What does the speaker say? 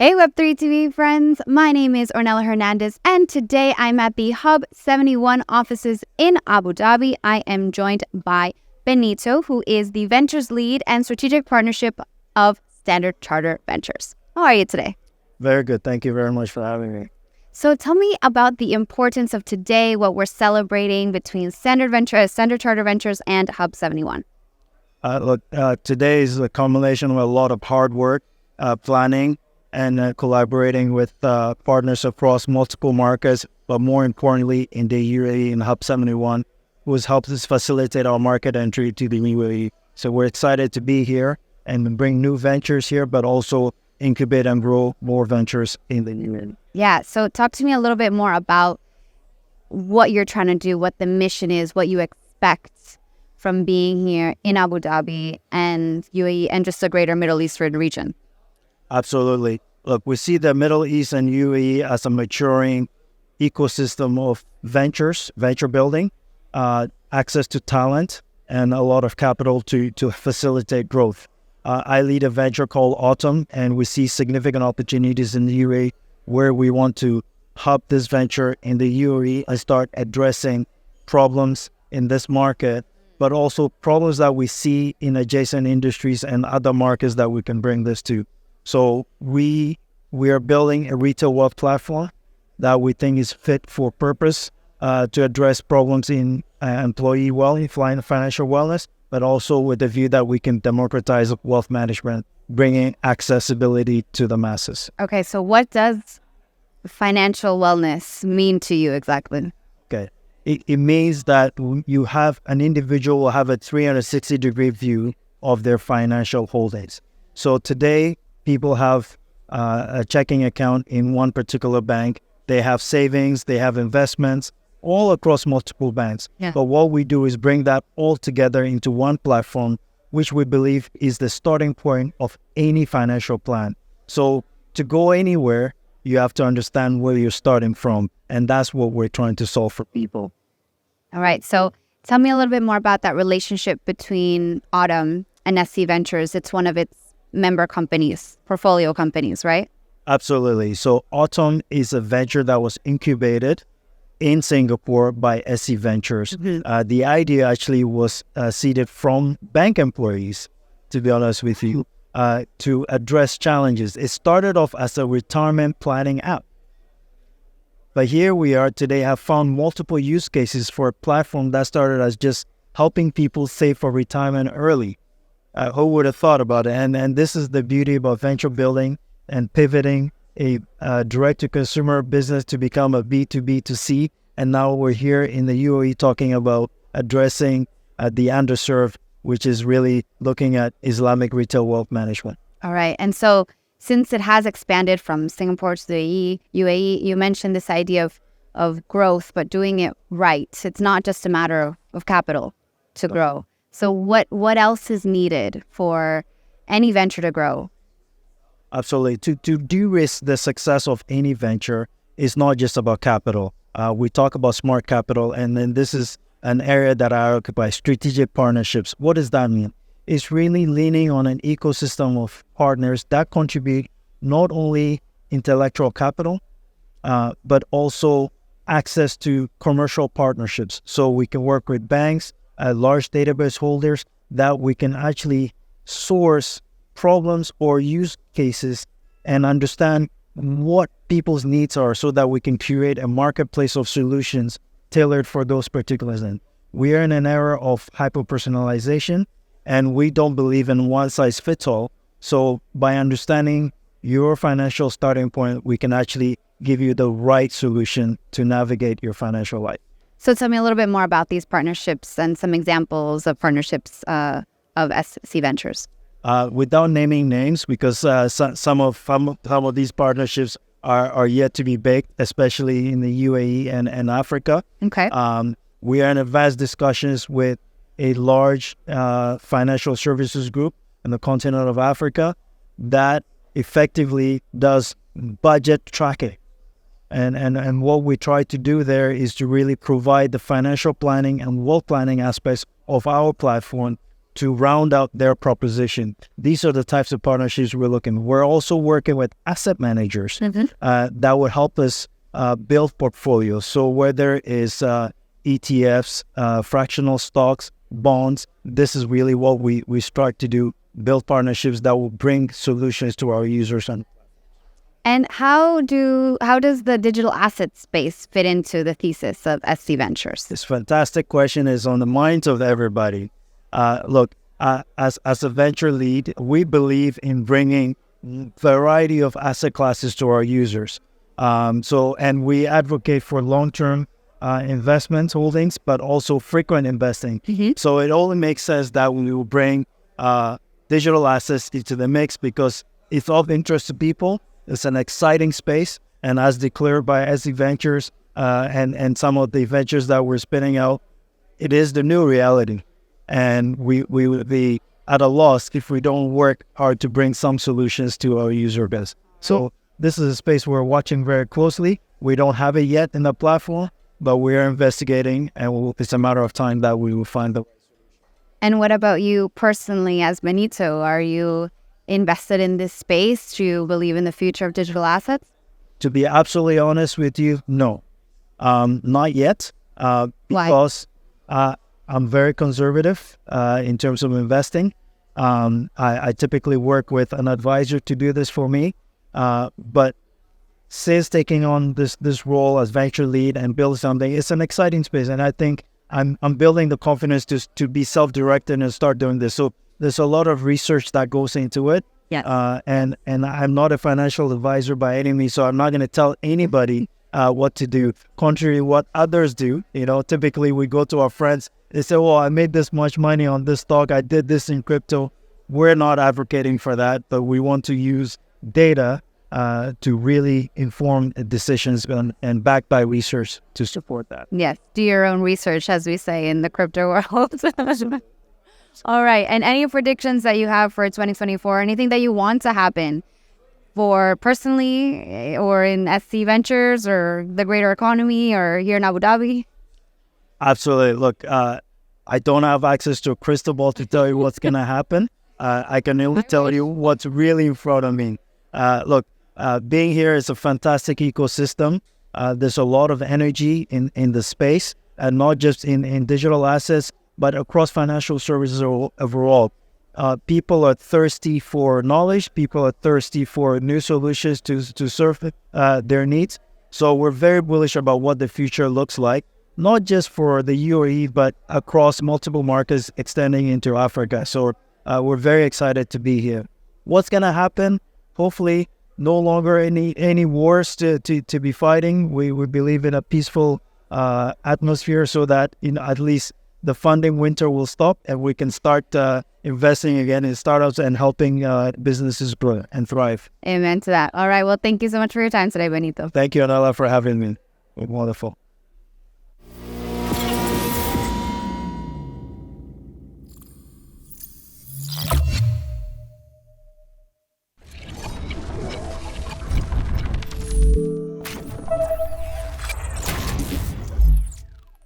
Hey Web3 TV friends, my name is Ornella Hernandez and today I'm at the Hub 71 offices in Abu Dhabi. I am joined by Benito, who is the Ventures Lead and Strategic Partnership of Standard Chartered Ventures. How are you today? Very good. Thank you very much for having me. So tell me about the importance of today, what we're celebrating between Standard Chartered Ventures and Hub 71. Today is a culmination of a lot of hard work, planning, and collaborating with partners across multiple markets, but more importantly in the UAE in Hub 71, who has helped us facilitate our market entry to the UAE. So we're excited to be here and bring new ventures here, but also incubate and grow more ventures in the UAE. Yeah, so talk to me a little bit more about what you're trying to do, what the mission is, what you expect from being here in Abu Dhabi and UAE and just the greater Middle Eastern region. Absolutely. Look, we see the Middle East and UAE as a maturing ecosystem of venture building, access to talent, and a lot of capital to facilitate growth. I lead a venture called Autumn, and we see significant opportunities in the UAE where we want to hub this venture in the UAE and start addressing problems in this market, but also problems that we see in adjacent industries and other markets that we can bring this to. So we are building a retail wealth platform that we think is fit for purpose to address problems in employee wellness, financial wellness, but also with the view that we can democratize wealth management, bringing accessibility to the masses. Okay, so what does financial wellness mean to you exactly? Okay, it means that you have an individual will have a 360-degree view of their financial holdings. So today, people have a checking account in one particular bank. They have savings, they have investments, all across multiple banks. Yeah. But what we do is bring that all together into one platform, which we believe is the starting point of any financial plan. So to go anywhere, you have to understand where you're starting from. And that's what we're trying to solve for people. All right, so tell me a little bit more about that relationship between Autumn and SC Ventures. It's one of its member companies, portfolio companies, right? Absolutely. So Autumn is a venture that was incubated in Singapore by SC Ventures. Mm-hmm. The idea actually was seeded from bank employees, to be honest with you, to address challenges. It started off as a retirement planning app. But here we are today, have found multiple use cases for a platform that started as just helping people save for retirement early. Who would have thought about it? And this is the beauty about venture building and pivoting a direct-to-consumer business to become a B2B2C. And now we're here in the UAE talking about addressing the underserved, which is really looking at Islamic retail wealth management. All right. And so since it has expanded from Singapore to the UAE, you mentioned this idea of growth, but doing it right. It's not just a matter of capital to grow. So what else is needed for any venture to grow? Absolutely. To de-risk the success of any venture is not just about capital. We talk about smart capital, and then this is an area that I occupy, strategic partnerships. What does that mean? It's really leaning on an ecosystem of partners that contribute not only intellectual capital, but also access to commercial partnerships. So we can work with banks, large database holders, that we can actually source problems or use cases and understand what people's needs are so that we can create a marketplace of solutions tailored for those particulars. And we are in an era of hyper-personalization, and we don't believe in one-size-fits-all. So by understanding your financial starting point, we can actually give you the right solution to navigate your financial life. So tell me a little bit more about these partnerships and some examples of partnerships of SC Ventures. Without naming names, because some of these partnerships are yet to be baked, especially in the UAE and Africa. Okay. We are in advanced discussions with a large financial services group in the continent of Africa that effectively does budget tracking. And what we try to do there is to really provide the financial planning and wealth planning aspects of our platform to round out their proposition. These are the types of partnerships we're looking. We're also working with asset managers that would help us build portfolios. So whether it's ETFs, fractional stocks, bonds, this is really what we start to do, build partnerships that will bring solutions to our users. And how does the digital asset space fit into the thesis of SC Ventures? This fantastic question is on the minds of everybody. Look, as a venture lead, we believe in bringing variety of asset classes to our users. And we advocate for long-term investment holdings, but also frequent investing. So it only makes sense that we will bring digital assets into the mix because it's of interest to people. It's an exciting space, and as declared by SC Ventures and some of the ventures that we're spinning out, it is the new reality. And we would be at a loss if we don't work hard to bring some solutions to our user base. So this is a space we're watching very closely. We don't have it yet in the platform, but we're investigating, and it's a matter of time that we will find the. And what about you personally as Benito? Are you invested in this space? Do you believe in the future of digital assets? To be absolutely honest with you, no. Not yet. Because I'm very conservative in terms of investing. I typically work with an advisor to do this for me. But since taking on this role as venture lead and build something, it's an exciting space. And I think I'm building the confidence to be self-directed and start doing this. So there's a lot of research that goes into it. Yeah. And I'm not a financial advisor by any means, so I'm not going to tell anybody what to do. Contrary to what others do, typically we go to our friends. They say, "Well, I made this much money on this stock. I did this in crypto." We're not advocating for that, but we want to use data to really inform decisions and backed by research to support that. Yes. Do your own research, as we say in the crypto world. All right. And any predictions that you have for 2024? Anything that you want to happen for personally or in SC Ventures or the greater economy or here in Abu Dhabi? Absolutely. Look, I don't have access to a crystal ball to tell you what's going to happen. I can only tell you what's really in front of me. Look, being here is a fantastic ecosystem. There's a lot of energy in the space, and not just in digital assets, but across financial services overall. People are thirsty for knowledge. People are thirsty for new solutions to serve their needs. So we're very bullish about what the future looks like, not just for the UAE, but across multiple markets extending into Africa. So we're very excited to be here. What's going to happen? Hopefully, no longer any wars to be fighting. We believe in a peaceful atmosphere so that at least the funding winter will stop and we can start investing again in startups and helping businesses grow and thrive. Amen to that. All right. Well, thank you so much for your time today, Benito. Thank you, Ornella, for having me. Wonderful.